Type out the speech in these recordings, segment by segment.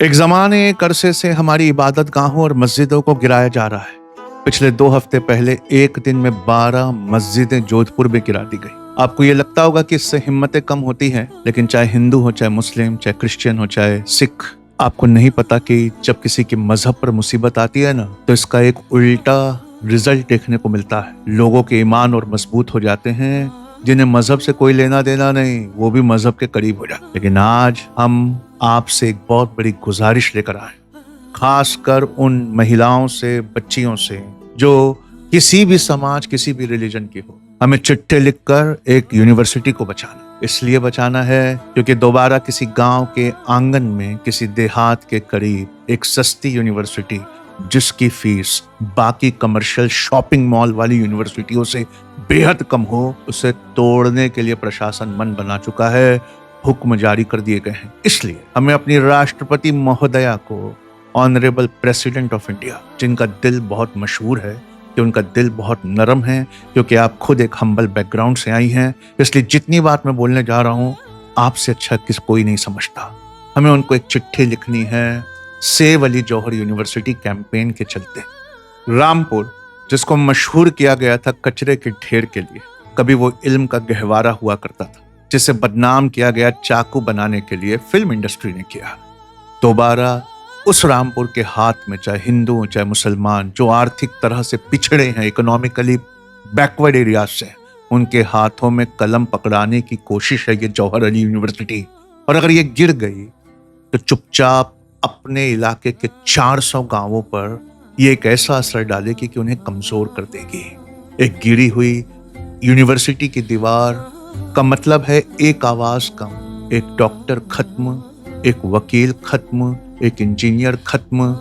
एक ज़माने एक अरसे से हमारी इबादत गाहों और मस्जिदों को गिराया जा रहा है। पिछले 2 हफ्ते पहले एक दिन में 12 मस्जिदें जोधपुर में गिरा दी गई। आपको ये लगता होगा कि इससे हिम्मतें कम होती हैं, लेकिन चाहे हिंदू हो, चाहे मुस्लिम, चाहे क्रिश्चियन हो, चाहे सिख, आपको नहीं पता कि जब किसी के मजहब पर मुसीबत आती है ना, तो इसका एक उल्टा रिजल्ट देखने को मिलता है। लोगों के ईमान और मजबूत हो जाते हैं, जिन्हें मजहब से कोई लेना देना नहीं, वो भी मजहब के करीब हो जाते। लेकिन आज हम आपसे एक बहुत बड़ी गुजारिश लेकर आए, खासकर उन महिलाओं से, बच्चियों से जो किसी भी समाज, किसी भी रिलीजन की हो। हमें चिट्ठे लिखकर एक यूनिवर्सिटी को बचाना। इसलिए बचाना है क्योंकि दोबारा किसी गांव के आंगन में, किसी देहात के करीब एक सस्ती यूनिवर्सिटी जिसकी फीस बाकी कमर्शियल शॉपिंग मॉल वाली यूनिवर्सिटियों से बेहद कम हो, उसे तोड़ने के लिए प्रशासन मन बना चुका है, हुक्म जारी कर दिए गए हैं। इसलिए हमें अपनी राष्ट्रपति महोदया को, ऑनरेबल प्रेसिडेंट ऑफ इंडिया, जिनका दिल बहुत मशहूर है कि उनका दिल बहुत नरम है, क्योंकि आप खुद एक हम्बल बैकग्राउंड से आई हैं, इसलिए जितनी बात मैं बोलने जा रहा हूं आपसे अच्छा कोई नहीं समझता। हमें उनको एक चिट्ठी लिखनी है सेव अली जौहर यूनिवर्सिटी कैंपेन के चलते। रामपुर, जिसको मशहूर किया गया था कचरे के ढेर के लिए, कभी वो इल्म का गहवारा हुआ करता था, जिसे बदनाम किया गया चाकू बनाने के लिए फिल्म इंडस्ट्री ने किया। दोबारा उस रामपुर के हाथ में, चाहे हिंदू हो चाहे मुसलमान, जो आर्थिक तरह से पिछड़े हैं, इकोनॉमिकली बैकवर्ड एरिया से, उनके हाथों में कलम पकड़ाने की कोशिश है ये जौहर अली यूनिवर्सिटी। और अगर ये गिर गई तो चुपचाप अपने इलाके के 400 गांवों पर ये एक ऐसा असर डालेगी कि उन्हें कमजोर कर देगी। एक गिरी हुई यूनिवर्सिटी की दीवार का मतलब है एक आवाज कम, एक डॉक्टर खत्म, एक वकील खत्म, एक इंजीनियर खत्म,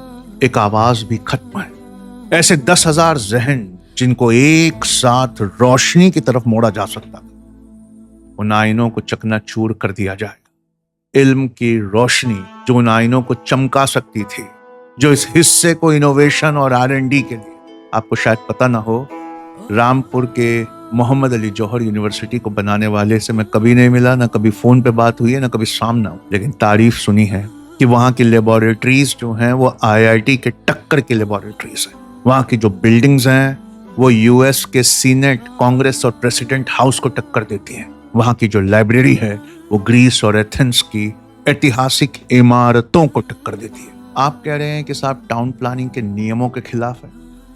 एक आवाज भी खत्म है। ऐसे 10,000 जहन जिनको एक साथ रोशनी की तरफ मोड़ा जा सकता था, उन आईनों को चकनाचूर कर दिया जाएगा। इल्म की रोशनी जो उन आईनों को चमका सकती थी, जो इस हिस्से को इनोवेशन और R&D के लिए, आपको शायद पता ना हो, रामपुर के मोहम्मद अली जौहर यूनिवर्सिटी को बनाने वाले से मैं कभी नहीं मिला, ना कभी फोन पे बात हुई है, ना कभी सामना हुआ, लेकिन तारीफ सुनी है कि वहाँ की लेबोरेटरीज जो हैं वो IIT के टक्कर की लेबोरेटरीज हैं। वहाँ की जो बिल्डिंग्स हैं वो US के सीनेट, कांग्रेस और प्रेसिडेंट हाउस को टक्कर देती हैं। वहाँ की जो लाइब्रेरी है वो ग्रीस और एथेंस की ऐतिहासिक इमारतों को टक्कर देती है। आप कह रहे हैं कि साहब टाउन प्लानिंग के नियमों के खिलाफ है।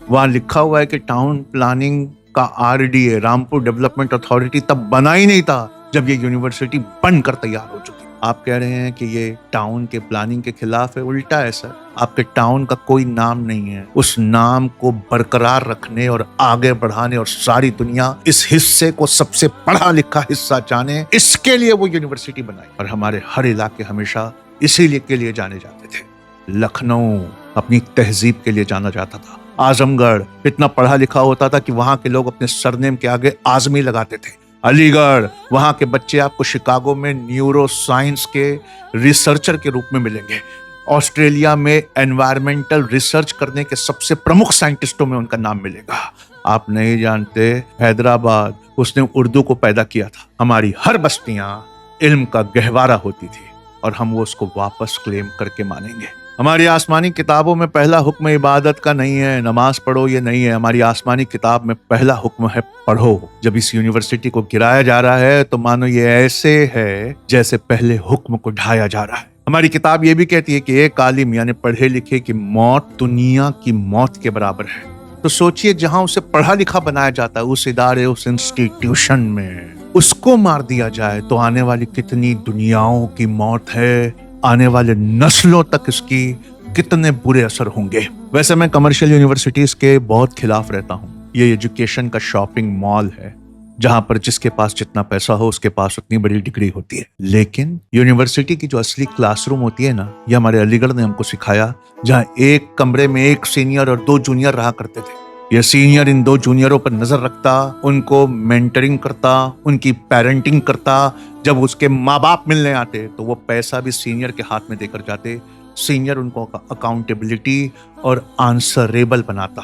वहां लिखा हुआ है कि टाउन प्लानिंग का RDA, रामपुर डेवलपमेंट अथॉरिटी, तब बना ही नहीं था जब ये यूनिवर्सिटी बनकर तैयार हो चुकी। आप कह रहे हैं कि ये टाउन के प्लानिंग के खिलाफ है। उल्टा है सर, आपके टाउन का कोई नाम नहीं है। उस नाम को बरकरार रखने और आगे बढ़ाने और सारी दुनिया इस हिस्से को सबसे पढ़ा लिखा हिस्सा जाने, इसके लिए वो यूनिवर्सिटी बनाई। और हमारे हर इलाके हमेशा इसीलिए के लिए जाने जाते थे। लखनऊ अपनी तहजीब के लिए जाना जाता था। आजमगढ़ इतना पढ़ा लिखा होता था कि वहां के लोग अपने सरनेम के आगे आजमी लगाते थे। अलीगढ़, वहां के बच्चे आपको शिकागो में न्यूरो साइंस के रिसर्चर के रूप में मिलेंगे। ऑस्ट्रेलिया में एनवायरमेंटल रिसर्च करने के सबसे प्रमुख साइंटिस्टों में उनका नाम मिलेगा। आप नहीं जानते, हैदराबाद, उसने उर्दू को पैदा किया था। हमारी हर बस्तियां इल्म का गहवारा होती थी और हम वो उसको वापस क्लेम करके मानेंगे। हमारी आसमानी किताबों में पहला हुक्म इबादत का नहीं है, नमाज पढ़ो ये नहीं है। हमारी आसमानी किताब में पहला हुक्म है पढ़ो। जब इस यूनिवर्सिटी को गिराया जा रहा है तो मानो ये ऐसे है जैसे पहले हुक्म को ढाया जा रहा है। हमारी किताब ये भी कहती है कि एक आलिम यानी पढ़े लिखे की मौत दुनिया की मौत के बराबर है। तो सोचिए, जहां उसे पढ़ा लिखा बनाया जाता है, उस इदारे, उस इंस्टीट्यूशन में उसको मार दिया जाए तो आने वाली कितनी दुनियाओं की मौत है, आने वाले नस्लों तक इसकी कितने बुरे असर होंगे। वैसे मैं कमर्शियल यूनिवर्सिटीज के बहुत खिलाफ रहता हूँ। ये एजुकेशन का शॉपिंग मॉल है जहां पर जिसके पास जितना पैसा हो उसके पास उतनी बड़ी डिग्री होती है। लेकिन यूनिवर्सिटी की जो असली क्लासरूम होती है ना, ये हमारे अलीगढ़ ने हमको सिखाया, जहां एक कमरे में एक सीनियर और 2 जूनियर रहा करते थे। ये सीनियर इन 2 जूनियरों पर नजर रखता, उनको मेंटरिंग करता, उनकी पेरेंटिंग करता। जब उसके माँ बाप मिलने आते तो वो पैसा भी सीनियर के हाथ में देकर जाते। सीनियर उनको अकाउंटेबिलिटी और आंसरेबल बनाता।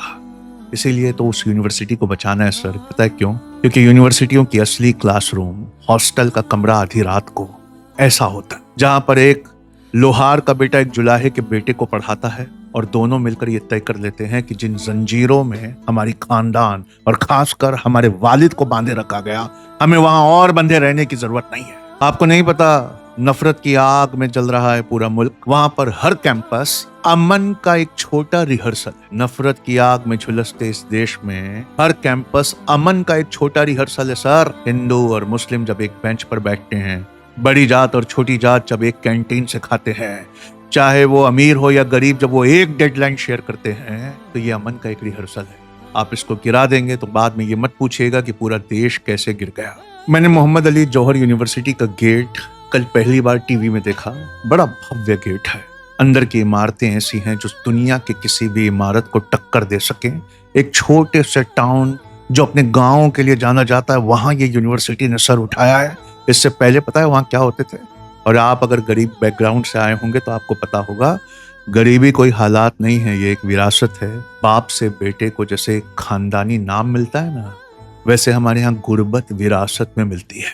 इसीलिए तो उस यूनिवर्सिटी को बचाना है सर। पता है क्यों? क्योंकि यूनिवर्सिटियों की असली क्लासरूम हॉस्टल का कमरा आधी रात को ऐसा होता है, जहां पर एक लोहार का बेटा एक जुलाहे के बेटे को पढ़ाता है और दोनों मिलकर ये तय कर लेते हैं कि जिन जंजीरों में हमारी खानदान और खासकर हमारे वालिद को बांधे रखा गया, हमें वहां और बंधे रहने की जरूरत नहीं है। आपको नहीं पता, नफरत की आग में जल रहा है पूरा मुल्क। वहां पर हर कैंपस अमन का एक छोटा रिहर्सल है। नफरत की आग में झुलसते इस देश में हर कैंपस अमन का एक छोटा रिहर्सल है सर। हिंदू और मुस्लिम जब एक बेंच पर बैठते हैं, बड़ी जात और छोटी जात जब एक कैंटीन से खाते हैं, चाहे वो अमीर हो या गरीब, जब वो एक डेडलाइन शेयर करते हैं, तो ये अमन का एक रिहर्सल है। आप इसको गिरा देंगे तो बाद में ये मत पूछिएगा कि पूरा देश कैसे गिर गया। मैंने मोहम्मद अली जौहर यूनिवर्सिटी का गेट कल पहली बार टीवी में देखा। बड़ा भव्य गेट है। अंदर की इमारतें ऐसी हैं जो दुनिया के किसी भी इमारत को टक्कर दे सके। एक छोटे से टाउन जो अपने गाँव के लिए जाना जाता है, वहां ये यूनिवर्सिटी ने सर उठाया है। इससे पहले पता है वहां क्या होते थे? और आप अगर गरीब बैकग्राउंड से आए होंगे तो आपको पता होगा, गरीबी कोई हालात नहीं है, ये एक विरासत है। बाप से बेटे को जैसे खानदानी नाम मिलता है ना, वैसे हमारे यहाँ गुर्बत विरासत में मिलती है।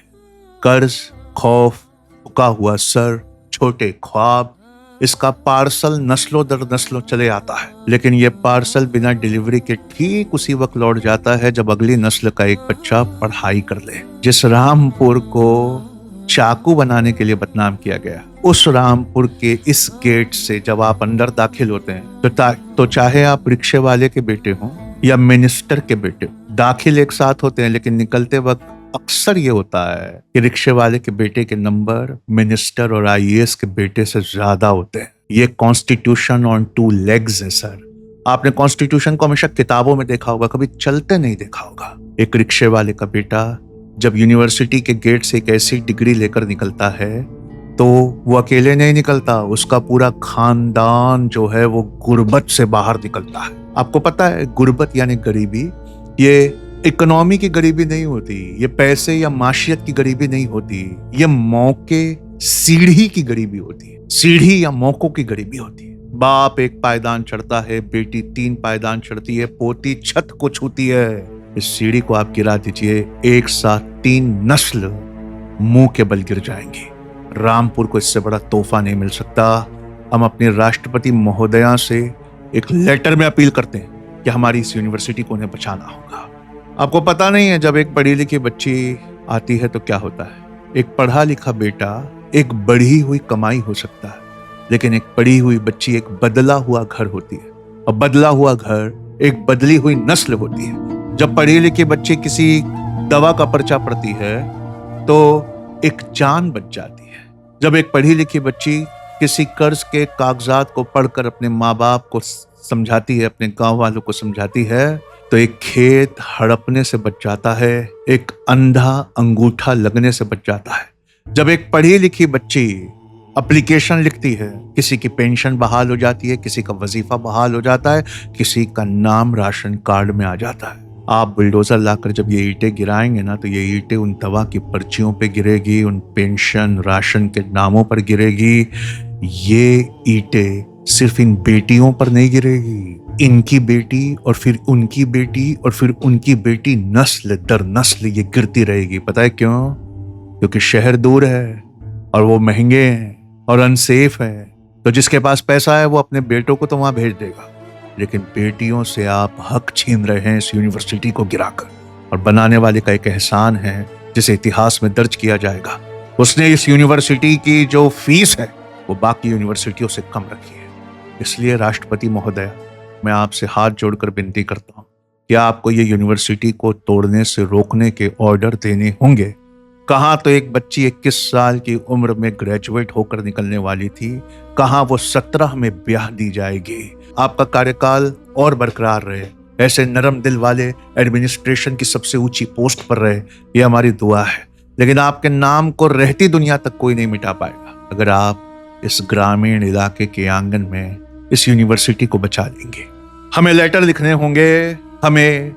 कर्ज, खौफ, झुका हुआ सर, छोटे ख्वाब, इसका पार्सल नस्लों दर नस्लों चले आता है। लेकिन ये पार्सल बिना डिलीवरी के ठीक उसी वक्त लौट जाता है जब अगली नस्ल का एक बच्चा पढ़ाई कर ले। जिस रामपुर को चाकू बनाने के लिए बदनाम किया गया, उस रामपुर के इस गेट से जब आप अंदर दाखिल होते हैं तो चाहे आप रिक्शे वाले के बेटे हों या मिनिस्टर के बेटे, दाखिल एक साथ होते हैं, लेकिन निकलते वक्त अक्सर ये होता है कि रिक्शे वाले के बेटे के नंबर मिनिस्टर और आईएएस के बेटे से ज्यादा होते हैं। ये कॉन्स्टिट्यूशन ऑन टू लेग्स है सर। आपने कॉन्स्टिट्यूशन को हमेशा किताबों में देखा होगा, कभी चलते नहीं देखा होगा। एक रिक्शे वाले का बेटा जब यूनिवर्सिटी के गेट से एक ऐसी डिग्री लेकर निकलता है तो वो अकेले नहीं निकलता, उसका पूरा खानदान जो है वो गुर्बत से बाहर निकलता है। आपको पता है, गुर्बत यानी गरीबी, ये इकोनॉमी की गरीबी नहीं होती, ये पैसे या माशियत की गरीबी नहीं होती, ये मौके सीढ़ी की गरीबी होती है। सीढ़ी या मौकों की गरीबी होती है। बाप एक पायदान चढ़ता है, बेटी 3 पायदान चढ़ती है, पोती छत को छूती है। इस सीढ़ी को आप गिरा दीजिए, एक साथ 3 नस्ल मुंह के बल गिर जाएंगी। रामपुर को इससे बड़ा तोहफा नहीं मिल सकता। हम अपने राष्ट्रपति महोदया से एक लेटर में अपील करते हैं कि हमारी इस यूनिवर्सिटी को उन्हें बचाना होगा। आपको पता नहीं है, जब एक पढ़ी लिखी बच्ची आती है तो क्या होता है। एक पढ़ा लिखा बेटा एक बढ़ी हुई कमाई हो सकता है, लेकिन एक पढ़ी हुई बच्ची एक बदला हुआ घर होती है, और बदला हुआ घर एक बदली हुई नस्ल होती है। जब पढ़ी लिखी बच्ची किसी दवा का पर्चा पढ़ती है तो एक जान बच जाती है। जब एक पढ़ी लिखी बच्ची किसी कर्ज के कागजात को पढ़कर अपने माँ बाप को समझाती है, अपने गांव वालों को समझाती है, तो एक खेत हड़पने से बच जाता है, एक अंधा अंगूठा लगने से बच जाता है। जब एक पढ़ी लिखी बच्ची एप्लीकेशन लिखती है, किसी की पेंशन बहाल हो जाती है, किसी का वजीफा बहाल हो जाता है, किसी का नाम राशन कार्ड में आ जाता है। आप बुलडोजर लाकर जब ये ईंटें गिराएंगे ना, तो ये ईंटें उन दवा की पर्चियों पे गिरेगी, उन पेंशन राशन के नामों पर गिरेगी। ये ईंटें सिर्फ इन बेटियों पर नहीं गिरेगी, इनकी बेटी और फिर उनकी बेटी और फिर उनकी बेटी, नस्ल दर नस्ल ये गिरती रहेगी। पता है क्यों? क्योंकि शहर दूर है और वो महंगे हैं और अनसेफ है। तो जिसके पास पैसा है वो अपने बेटों को तो वहां भेज देगा, लेकिन बेटियों से आप हक छीन रहे हैं इस यूनिवर्सिटी को गिराकर। और बनाने वाले का एक एहसान है जिसे इतिहास में दर्ज किया जाएगा। उसने इस यूनिवर्सिटी की जो फीस है वो बाकी यूनिवर्सिटियों से कम रखी है। इसलिए राष्ट्रपति महोदय, मैं आपसे हाथ जोड़कर विनती करता हूं कि आपको ये यूनिवर्सिटी को तोड़ने से रोकने के ऑर्डर देने होंगे। कहाँ तो एक बच्ची 21 साल की उम्र में ग्रेजुएट होकर निकलने वाली थी, कहाँ वो 17 में ब्याह दी जाएगी। आपका कार्यकाल और बरकरार रहे, ऐसे नरम दिल वाले एडमिनिस्ट्रेशन की सबसे ऊंची पोस्ट पर रहे, ये हमारी दुआ है। लेकिन आपके नाम को रहती दुनिया तक कोई नहीं मिटा पाएगा अगर आप इस ग्रामीण इलाके के आंगन में इस यूनिवर्सिटी को बचा लेंगे। हमें लेटर लिखने होंगे, हमें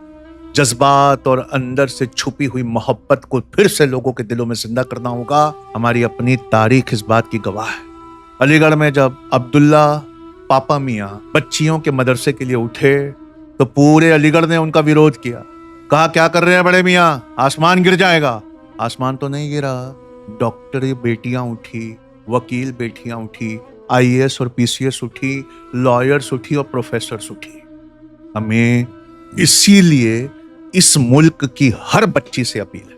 जज्बात और अंदर से छुपी हुई मोहब्बत को फिर से लोगों के दिलों में जिंदा करना होगा। हमारी अपनी तारीख इस बात की गवाह है। अलीगढ़ में जब अब्दुल्ला पापा मियाँ बच्चियों के मदरसे के लिए उठे तो पूरे अलीगढ़ ने उनका विरोध किया। कहा, क्या कर रहे हैं बड़े मियाँ, आसमान गिर जाएगा। आसमान तो नहीं गिरा, डॉक्टरी बेटियां उठी, वकील बेटियां उठी, आईएएस और पीसीएस उठी, लॉयर्स उठी और प्रोफेसर्स उठी। हमें इसीलिए इस मुल्क की हर बच्ची से अपील है,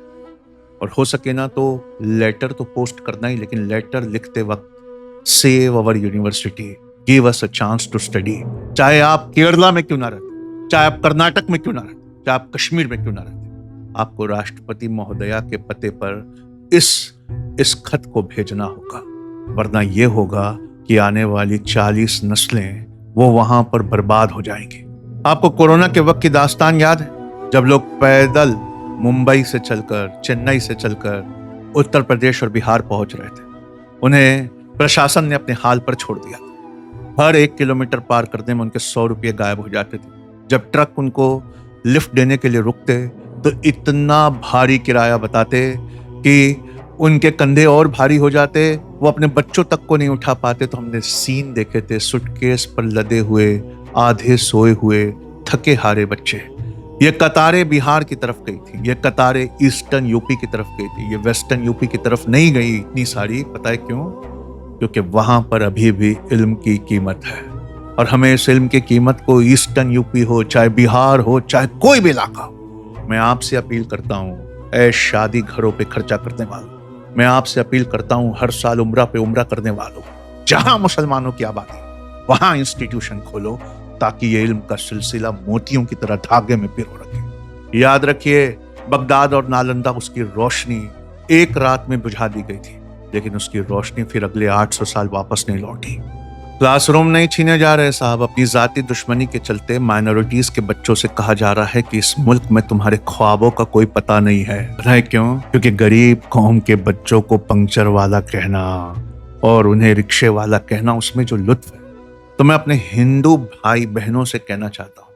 और हो सके ना तो लेटर तो पोस्ट करना ही, लेकिन लेटर लिखते वक्त save our university, give us a chance to study. चाहे आप केरला में क्यों ना रहते, चाहे आप कर्नाटक में क्यों ना रहते, चाहे आप कश्मीर में क्यों ना रहते, आपको राष्ट्रपति महोदया के पते पर इस खत को भेजना होगा, वरना यह होगा कि आने वाली 40 नस्लें वो वहां पर बर्बाद हो जाएंगी। आपको कोरोना के वक्त की दास्तान याद है, जब लोग पैदल मुंबई से चलकर, चेन्नई से चलकर उत्तर प्रदेश और बिहार पहुंच रहे थे। उन्हें प्रशासन ने अपने हाल पर छोड़ दिया। हर 1 किलोमीटर पार करने में उनके 100 रुपये गायब हो जाते थे। जब ट्रक उनको लिफ्ट देने के लिए रुकते तो इतना भारी किराया बताते कि उनके कंधे और भारी हो जाते, वो अपने बच्चों तक को नहीं उठा पाते। तो हमने सीन देखे थे, सुटकेस पर लदे हुए, आधे सोए हुए, थके हारे बच्चे। ये कतारें बिहार की तरफ गई थी, ये कतारें ईस्टर्न यूपी की तरफ गई थी, ये वेस्टर्न यूपी की तरफ नहीं गई इतनी सारी। पता है क्यों? क्योंकि वहां पर अभी भी इल्म की कीमत है, और हमें इस इल्म की कीमत को ईस्टर्न यूपी हो, चाहे बिहार हो, चाहे कोई भी इलाका हो, मैं आपसे अपील करता हूं, ऐ शादी घरों पे खर्चा करने वालों, मैं आपसे अपील करता हूं, हर साल उम्रा पे उम्रा करने वालों, जहां मुसलमानों की आबादी वहां इंस्टीट्यूशन खोलो, ताकि ये इल्म का सिलसिला मोतियों की तरह धागे में पिरो रखे। याद रखिए, बगदाद और नालंदा उसकी रोशनी एक रात में बुझा दी गई थी, लेकिन उसकी रोशनी फिर अगले 800 साल वापस नहीं लौटी। क्लासरूम नहीं छीने जा रहे साहब, अपनी जाती दुश्मनी के चलते माइनॉरिटीज के बच्चों से कहा जा रहा है कि इस मुल्क में तुम्हारे ख्वाबों का कोई पता नहीं है। पता है क्यों? क्योंकि गरीब कौम के बच्चों को पंक्चर वाला कहना और उन्हें रिक्शे वाला कहना, उसमें जो लुत्फ है। तो मैं अपने हिंदू भाई बहनों से कहना चाहता हूं,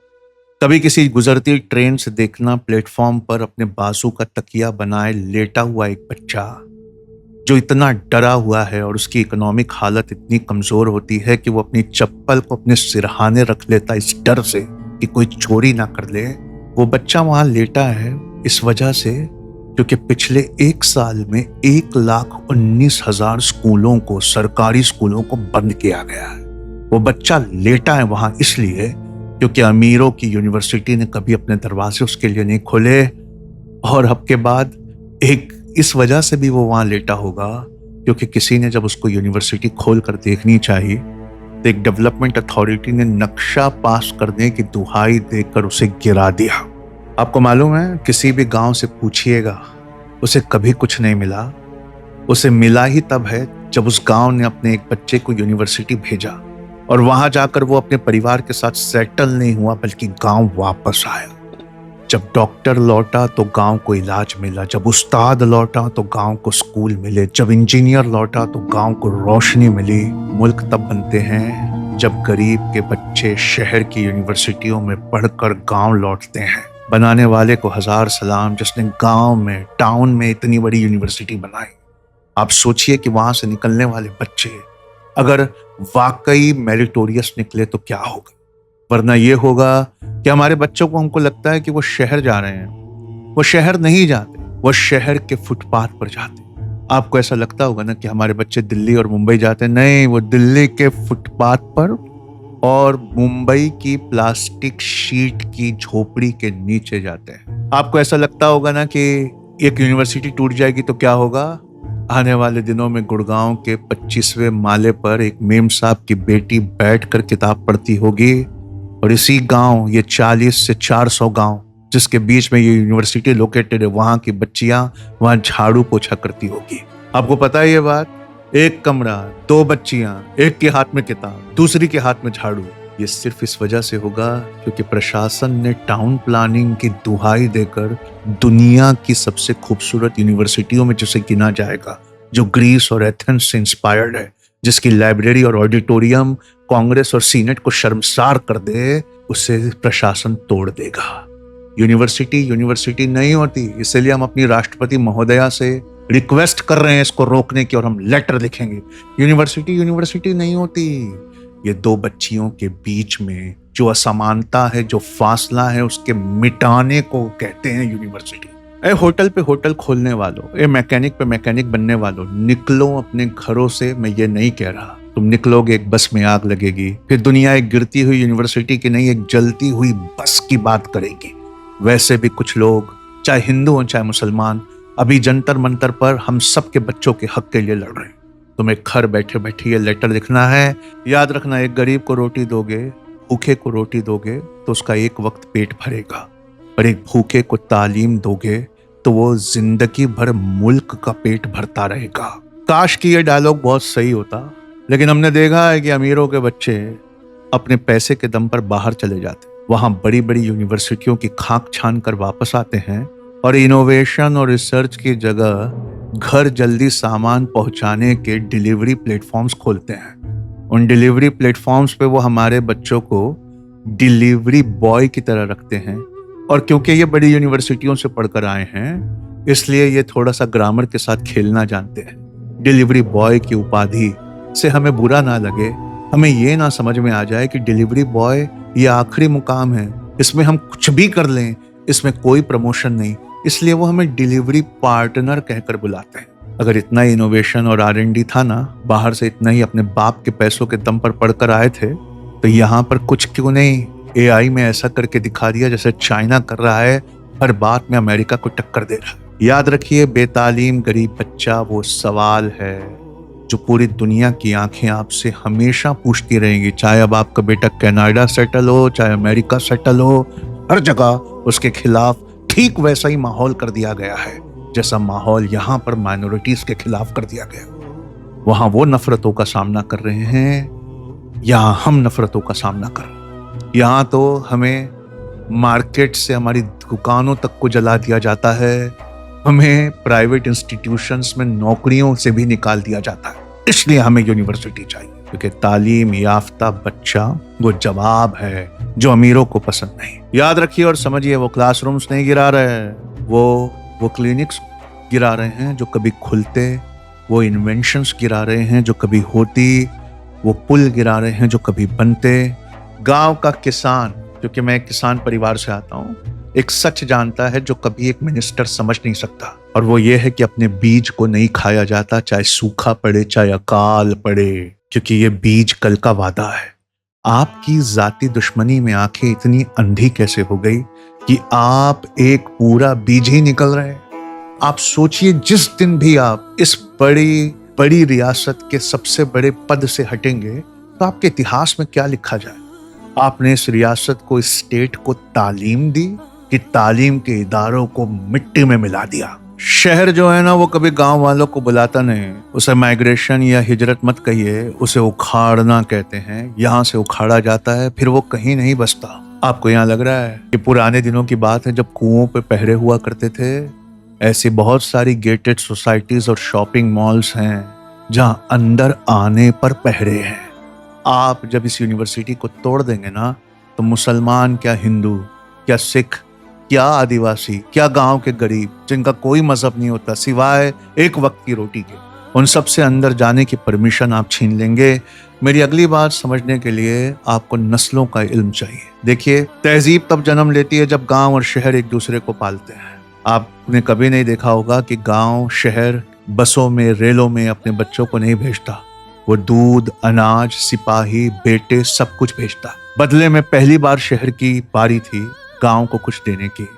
कभी किसी गुजरती ट्रेन से देखना प्लेटफॉर्म पर अपने बाजू का तकिया बनाए लेटा हुआ एक बच्चा जो इतना डरा हुआ है, और उसकी इकोनॉमिक हालत इतनी कमजोर होती है कि वो अपनी चप्पल को अपने सिरहाने रख लेता इस डर से कि कोई चोरी ना कर ले। वो बच्चा वहां लेटा है इस वजह से क्योंकि पिछले 1 साल में 1,19,000 स्कूलों को, सरकारी स्कूलों को बंद किया गया है। वो बच्चा लेटा है वहां इसलिए क्योंकि अमीरों की यूनिवर्सिटी ने कभी अपने दरवाजे उसके लिए नहीं खोले, और अब के बाद एक इस वजह से भी वो वहां लेटा होगा क्योंकि किसी ने जब उसको यूनिवर्सिटी खोल कर देखनी चाहिए तो एक डेवलपमेंट अथॉरिटी ने नक्शा पास करने की दुहाई देकर उसे गिरा दिया। आपको मालूम है, किसी भी गांव से पूछिएगा, उसे कभी कुछ नहीं मिला। उसे मिला ही तब है जब उस गांव ने अपने एक बच्चे को यूनिवर्सिटी भेजा, और वहां जाकर वो अपने परिवार के साथ सेटल नहीं हुआ बल्कि गांव वापस आया। जब डॉक्टर लौटा तो गांव को इलाज मिला, जब उस्ताद लौटा तो गांव को स्कूल मिले, जब इंजीनियर लौटा तो गांव को रोशनी मिली। मुल्क तब बनते हैं जब गरीब के बच्चे शहर की यूनिवर्सिटियों में पढ़कर गांव लौटते हैं। बनाने वाले को हजार सलाम, जिसने गांव में, टाउन में इतनी बड़ी यूनिवर्सिटी बनाई। आप सोचिए कि वहां से निकलने वाले बच्चे अगर वाकई मेरिटोरियस निकले तो क्या होगा। वरना ये होगा कि हमारे बच्चों को, हमको लगता है कि वो शहर जा रहे हैं, वो शहर नहीं जाते, वो शहर के फुटपाथ पर जाते। आपको ऐसा लगता होगा ना कि हमारे बच्चे दिल्ली और मुंबई जाते हैं, नहीं, वो दिल्ली के फुटपाथ पर और मुंबई की प्लास्टिक शीट की झोपड़ी के नीचे जाते हैं। आपको ऐसा लगता होगा ना कि एक यूनिवर्सिटी टूट जाएगी तो क्या होगा। आने वाले दिनों में गुड़गांव के 25वें माले पर एक मेम साहब की बेटी बैठकर किताब पढ़ती होगी, और इसी गांव, ये 40 से 400 गांव जिसके बीच में ये यूनिवर्सिटी लोकेटेड है, वहां की बच्चियां वहां झाड़ू पोछा करती होगी। आपको पता है ये बात? एक कमरा, 2 बच्चियां, एक के हाथ में किताब, दूसरी के हाथ में झाड़ू। ये सिर्फ इस वजह से होगा क्योंकि प्रशासन ने टाउन प्लानिंग की दुहाई देकर दुनिया की सबसे खूबसूरत यूनिवर्सिटियों में जिसे गिना जाएगा, जो ग्रीस और एथेंस से इंस्पायर्ड है, जिसकी लाइब्रेरी और ऑडिटोरियम कांग्रेस और सीनेट को शर्मसार कर दे, उसे प्रशासन तोड़ देगा। यूनिवर्सिटी नहीं होती। इसलिए हम अपनी राष्ट्रपति महोदया से रिक्वेस्ट कर रहे हैं इसको रोकने की, और हम लेटर लिखेंगे। यूनिवर्सिटी नहीं होती। ये 2 बच्चियों के बीच में जो असमानता है, जो फासला है, उसके मिटाने को कहते हैं यूनिवर्सिटी। होटल पे होटल खोलने वालों, मैकेनिक पे मैकेनिक बनने वालों, निकलो अपने घरों से। मैं ये नहीं कह रहा तुम निकलोगे एक बस में आग लगेगी, फिर दुनिया एक गिरती हुई यूनिवर्सिटी की नहीं, एक जलती हुई बस की बात करेगी। वैसे भी कुछ लोग, चाहे हिंदू हो चाहे मुसलमान, अभी जंतर मंतर पर हम सबके बच्चों के हक के लिए लड़ रहे हैं। तुम्हें घर बैठे बैठे ये लेटर लिखना है। याद रखना, एक गरीब को रोटी दोगे, भूखे को रोटी दोगे तो उसका एक वक्त पेट भरेगा, और एक भूखे को तालीम दोगे तो वो जिंदगी भर मुल्क का पेट भरता रहेगा। काश कि ये डायलॉग बहुत सही होता, लेकिन हमने देखा है कि अमीरों के बच्चे अपने पैसे के दम पर बाहर चले जाते, वहां बड़ी बड़ी यूनिवर्सिटियों की खाक छान कर वापस आते हैं और इनोवेशन और रिसर्च की जगह घर जल्दी सामान पहुंचाने के डिलीवरी प्लेटफॉर्म्स खोलते हैं। उन डिलीवरी प्लेटफॉर्म्स पे वो हमारे बच्चों को डिलीवरी बॉय की तरह रखते हैं, और क्योंकि ये बड़ी यूनिवर्सिटियों से पढ़कर आए हैं इसलिए ये थोड़ा सा ग्रामर के साथ खेलना जानते हैं। डिलीवरी बॉय की उपाधि से हमें बुरा ना लगे, हमें ये ना समझ में आ जाए कि डिलीवरी बॉय ये आखिरी मुकाम है, इसमें हम कुछ भी कर लें, इसमें कोई प्रमोशन नहीं, इसलिए वो हमें डिलीवरी पार्टनर कहकर बुलाते हैं। अगर इतना इनोवेशन और R&D था ना, बाहर से इतना ही अपने बाप के पैसों के दम पर पढ़कर आए थे, तो यहाँ पर कुछ क्यों नहीं AI में ऐसा करके दिखा दिया जैसे चाइना कर रहा है, हर बात में अमेरिका को टक्कर दे रहा है। याद रखिए, बेतालीम गरीब बच्चा वो सवाल है जो पूरी दुनिया की आंखें आपसे हमेशा पूछती रहेंगी, चाहे अब आपका बेटा कनाडा सेटल हो चाहे अमेरिका सेटल हो, हर जगह उसके खिलाफ ठीक वैसा ही माहौल कर दिया गया है जैसा माहौल यहाँ पर माइनॉरिटीज के खिलाफ कर दिया गया। वहां वो नफरतों का सामना कर रहे हैं, यहाँ हम नफरतों का सामना कर रहे हैं। यहाँ तो हमें मार्केट से हमारी दुकानों तक को जला दिया जाता है, हमें प्राइवेट इंस्टीट्यूशंस में नौकरियों से भी निकाल दिया जाता है। इसलिए हमें यूनिवर्सिटी चाहिए, क्योंकि तालीम याफ्ता बच्चा वो जवाब है जो अमीरों को पसंद नहीं। याद रखिए और समझिए, वो क्लासरूम्स नहीं गिरा रहे हैं, वो क्लिनिक्स गिरा रहे हैं जो कभी खुलते, वो इन्वेंशंस गिरा रहे हैं जो कभी होती, वो पुल गिरा रहे हैं जो कभी बनते। गांव का किसान, क्योंकि मैं एक किसान परिवार से आता हूं, एक सच जानता है जो कभी एक मिनिस्टर समझ नहीं सकता, और वो ये है कि अपने बीज को नहीं खाया जाता, चाहे सूखा पड़े चाहे अकाल पड़े, क्योंकि ये बीज कल का वादा है। आपकी जाती दुश्मनी में आंखें इतनी अंधी कैसे हो गई कि आप एक पूरा बीज ही निकल रहे हैं। आप सोचिए, जिस दिन भी आप इस बड़ी बड़ी रियासत के सबसे बड़े पद से हटेंगे तो आपके इतिहास में क्या लिखा जाए? आपने इस रियासत को, इस स्टेट को तालीम दी कि तालीम के इदारों को मिट्टी में मिला दिया? शहर जो है ना, वो कभी गांव वालों को बुलाता नहीं, उसे माइग्रेशन या हिजरत मत कहिए, उसे उखाड़ना कहते हैं। यहाँ से उखाड़ा जाता है, फिर वो कहीं नहीं बसता। आपको यहाँ लग रहा है कि पुराने दिनों की बात है जब कुओं पे पहरे हुआ करते थे? ऐसी बहुत सारी गेटेड सोसाइटीज और शॉपिंग मॉल्स हैं जहां अंदर आने पर पहरे हैं। आप जब इस यूनिवर्सिटी को तोड़ देंगे ना, तो मुसलमान क्या हिंदू, क्या सिख, क्या आदिवासी, क्या गांव के गरीब जिनका कोई मजहब नहीं होता सिवाय एक वक्त की रोटी के, उन सब से अंदर जाने की परमिशन आप छीन लेंगे। मेरी अगली बात समझने के लिए आपको नस्लों का इल्म चाहिए। देखिए, तहजीब तब जन्म लेती है जब गांव और शहर एक दूसरे को पालते हैं। आपने कभी नहीं देखा होगा कि गांव शहर बसों में, रेलों में अपने बच्चों को नहीं भेजता। वो दूध, अनाज, सिपाही, बेटे सब कुछ भेजता। बदले में पहली बार शहर की बारी थी गांव को कुछ देने की।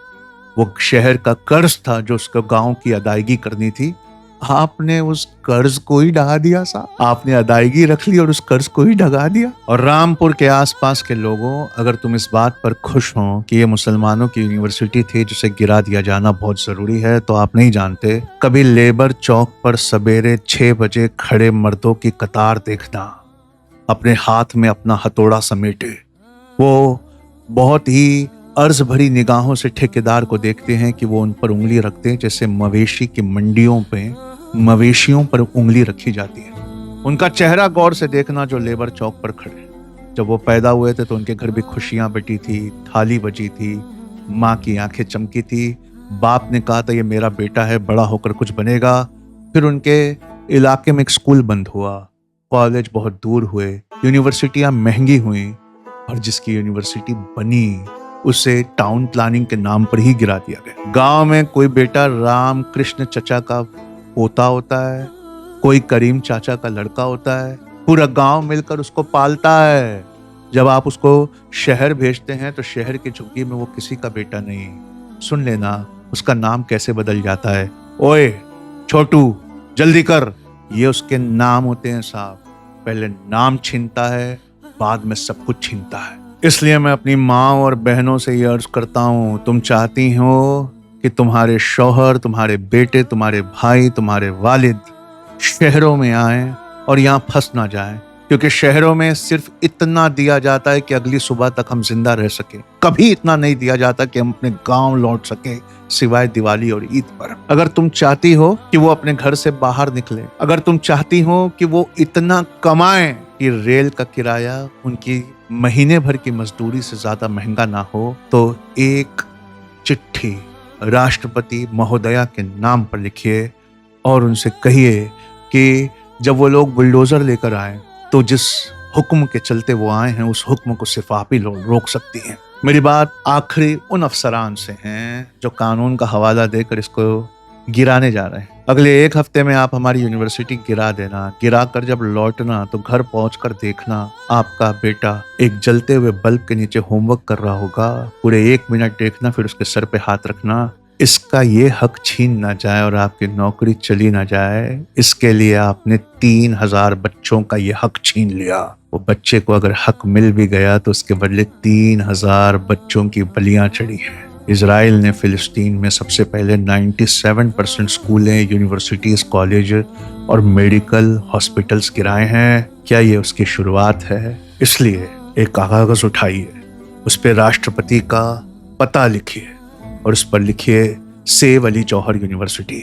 वो शहर का कर्ज था जो उसको गांव की अदायगी करनी थी। आपने उस कर्ज को ही ढहा दिया साहब। आपने अदायगी रख ली और उस कर्ज को ही ढगा दिया। और रामपुर के आसपास के लोगों, अगर तुम इस बात पर खुश हो कि ये मुसलमानों की यूनिवर्सिटी थी जिसे गिरा दिया जाना बहुत जरूरी है, तो आप नहीं जानते, कभी लेबर चौक पर सवेरे 6 बजे खड़े मर्दों की कतार देखना, अपने हाथ में अपना हथौड़ा समेटे। वो बहुत ही अर्ज भरी निगाहों से ठेकेदार को देखते हैं कि वो उन पर उंगली रखते हैं जैसे मवेशी की मंडियों पे मवेशियों पर उंगली रखी जाती है। उनका चेहरा गौर से देखना जो लेबर चौक पर खड़े। जब वो पैदा हुए थे तो उनके घर भी खुशियां बटी थी, थाली बजी थी, माँ की आंखें चमकी थी। बाप ने कहा था ये मेरा बेटा है, बड़ा होकर कुछ बनेगा। फिर उनके इलाके में एक स्कूल बंद हुआ, कॉलेज बहुत दूर हुए, यूनिवर्सिटियां महंगी हुई, और जिसकी यूनिवर्सिटी बनी उसे टाउन प्लानिंग के नाम पर ही गिरा दिया गया। गांव में कोई बेटा राम कृष्ण चचा का पोता होता है, कोई करीम चाचा का लड़का होता है, पूरा गांव मिलकर उसको पालता है। जब आप उसको शहर भेजते हैं तो शहर की झुग्गी में वो किसी का बेटा नहीं। सुन लेना उसका नाम कैसे बदल जाता है। ओए छोटू जल्दी कर, ये उसके नाम होते हैं साहब। पहले नाम छीनता है, बाद में सब कुछ छीनता है। इसलिए मैं अपनी माँ और बहनों से ये अर्ज करता हूँ, तुम चाहती हो कि तुम्हारे शौहर, तुम्हारे बेटे, तुम्हारे भाई, तुम्हारे वालिद शहरों में आए और यहाँ फंस ना जाए, क्योंकि शहरों में सिर्फ इतना दिया जाता है कि अगली सुबह तक हम जिंदा रह सके। कभी इतना नहीं दिया जाता कि हम अपने गांव लौट सके, सिवाय दिवाली और ईद पर। अगर तुम चाहती हो कि वो अपने घर से बाहर निकले, अगर तुम चाहती हो कि वो इतना कमाएं कि रेल का किराया उनकी महीने भर की मजदूरी से ज्यादा महंगा ना हो, तो एक चिट्ठी राष्ट्रपति महोदया के नाम पर लिखिए और उनसे कहिए कि जब वो लोग बुलडोजर लेकर आए तो जिस हुक्म के चलते वो आए हैं उस हुक्म को सिर्फ आप ही रोक सकती हैं। मेरी बात आखिरी उन अफसरान से हैं जो कानून का हवाला देकर इसको गिराने जा रहे हैं। अगले 1 हफ्ते में आप हमारी यूनिवर्सिटी गिरा देना। गिरा कर जब लौटना तो घर पहुंचकर देखना आपका बेटा एक जलते हुए बल्ब के नीचे होमवर्क कर रहा होगा। पूरे 1 मिनट देखना, फिर उसके सर पे हाथ रखना। इसका ये हक छीन ना जाए और आपकी नौकरी चली ना जाए, इसके लिए आपने 3000 बच्चों का ये हक छीन लिया। वो बच्चे को अगर हक मिल भी गया तो उसके बदले 3000 बच्चों की बलियां चढ़ी हैं। इजराइल ने फिलिस्तीन में सबसे पहले 97% स्कूलें, यूनिवर्सिटीज, कॉलेज और मेडिकल हॉस्पिटल्स गिराए हैं। क्या ये उसकी शुरुआत है? इसलिए एक कागज उठाइए, उस पर राष्ट्रपति का पता लिखिए और उस पर लिखिए सेव अली जौहर यूनिवर्सिटी।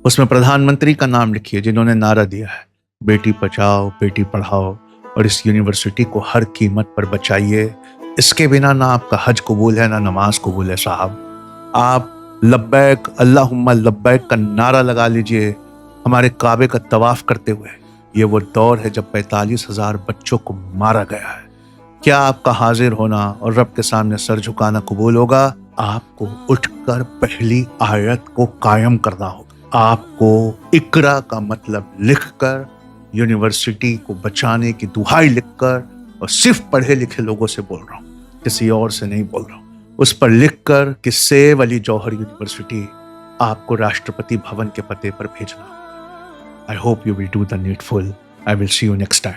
उसमें प्रधानमंत्री का नाम लिखिए जिन्होंने नारा दिया है बेटी बचाओ बेटी पढ़ाओ, और इस यूनिवर्सिटी को हर कीमत पर बचाइए। इसके बिना ना आपका हज कबूल है ना नमाज कबूल है साहब। आप लब्बैक अल्लाहुम्मा लब्बैक का नारा लगा लीजिए हमारे काबे का तवाफ करते हुए। ये वो दौर है जब 45,000 बच्चों को मारा गया है। क्या आपका हाजिर होना और रब के सामने सर झुकाना कबूल होगा? आपको उठकर पहली आयत को कायम करना होगा। आपको इकरा का मतलब लिखकर, यूनिवर्सिटी को बचाने की दुहाई लिखकर, और सिर्फ पढ़े लिखे लोगों से बोल रहा हूँ, किसी और से नहीं बोल रहा हूँ, उस पर लिखकर कि सेव अली जौहर यूनिवर्सिटी आपको राष्ट्रपति भवन के पते पर भेजना। I hope you will do the needful. I will see you next time.